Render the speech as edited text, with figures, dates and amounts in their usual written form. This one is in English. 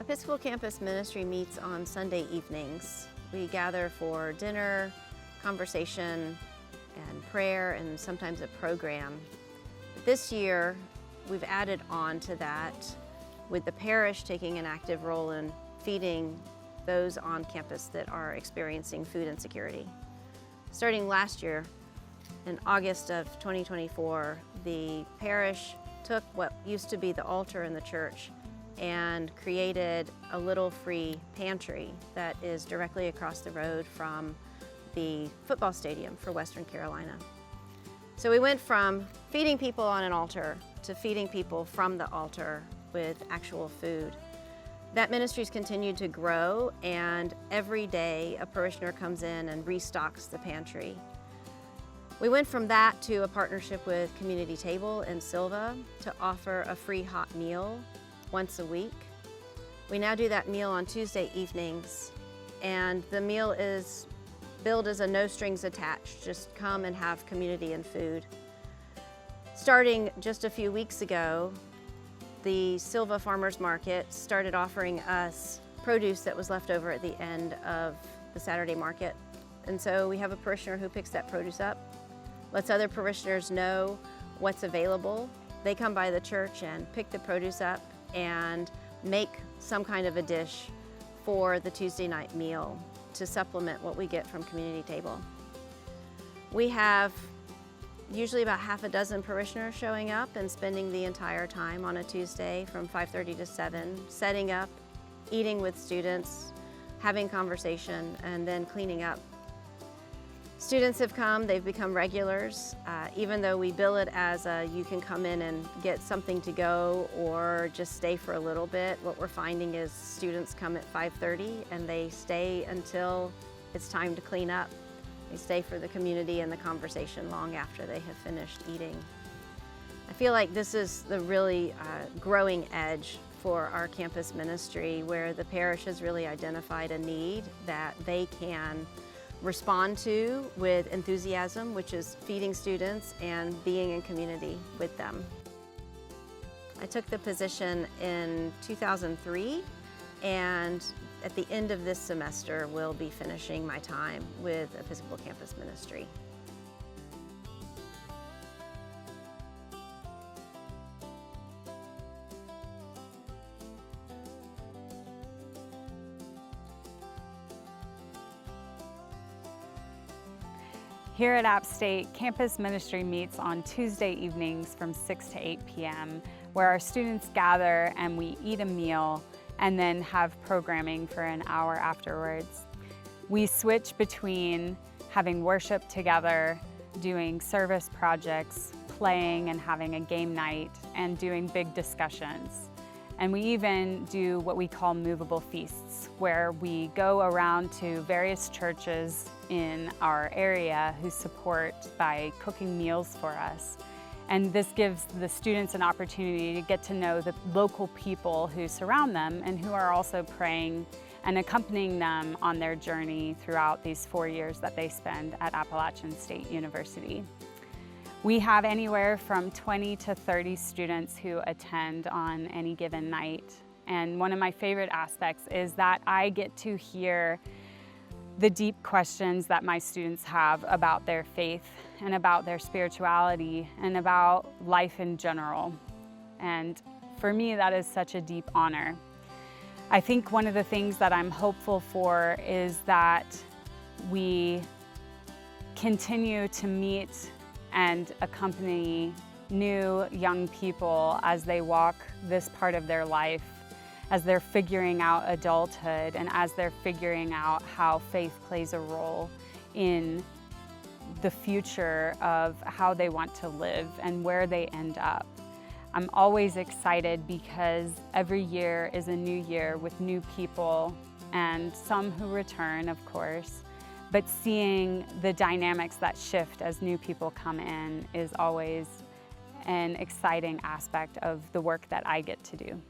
Episcopal Campus Ministry meets on Sunday evenings. We gather for dinner, conversation, and prayer, and sometimes a program. This year, we've added on to that with the parish taking an active role in feeding those on campus that are experiencing food insecurity. Starting last year, in August of 2024, the parish took what used to be the altar in the church and created a little free pantry that is directly across the road from the football stadium for Western Carolina. So we went from feeding people on an altar to feeding people from the altar with actual food. That ministry's continued to grow, and every day a parishioner comes in and restocks the pantry. We went from that to a partnership with Community Table in Sylva to offer a free hot meal once a week. We now do that meal on Tuesday evenings, and the meal is billed as a no strings attached, just come and have community and food. Starting just a few weeks ago, the Sylva Farmers Market started offering us produce that was left over at the end of the Saturday market. And so we have a parishioner who picks that produce up, lets other parishioners know what's available. They come by the church and pick the produce up and make some kind of a dish for the Tuesday night meal to supplement what we get from Community Table. We have usually about half a dozen parishioners showing up and spending the entire time on a Tuesday from 5:30 to 7, setting up, eating with students, having conversation, and then cleaning up. Students have come, they've become regulars. Even though we bill it as you can come in and get something to go or just stay for a little bit, what we're finding is students come at 5:30 and they stay until it's time to clean up. They stay for the community and the conversation long after they have finished eating. I feel like this is the really growing edge for our campus ministry, where the parish has really identified a need that they can respond to with enthusiasm, which is feeding students and being in community with them. I took the position in 2003, and at the end of this semester will be finishing my time with Episcopal Campus Ministry. Here at App State, Campus Ministry meets on Tuesday evenings from 6 to 8 p.m., where our students gather and we eat a meal and then have programming for an hour afterwards. We switch between having worship together, doing service projects, playing and having a game night, and doing big discussions. And we even do what we call movable feasts, where we go around to various churches in our area who support by cooking meals for us. And this gives the students an opportunity to get to know the local people who surround them and who are also praying and accompanying them on their journey throughout these 4 years that they spend at Appalachian State University. We have anywhere from 20 to 30 students who attend on any given night. And one of my favorite aspects is that I get to hear the deep questions that my students have about their faith and about their spirituality and about life in general. And for me, that is such a deep honor. I think one of the things that I'm hopeful for is that we continue to meet and accompany new young people as they walk this part of their life, as they're figuring out adulthood and as they're figuring out how faith plays a role in the future of how they want to live and where they end up. I'm always excited because every year is a new year with new people, and some who return, of course. But seeing the dynamics that shift as new people come in is always an exciting aspect of the work that I get to do.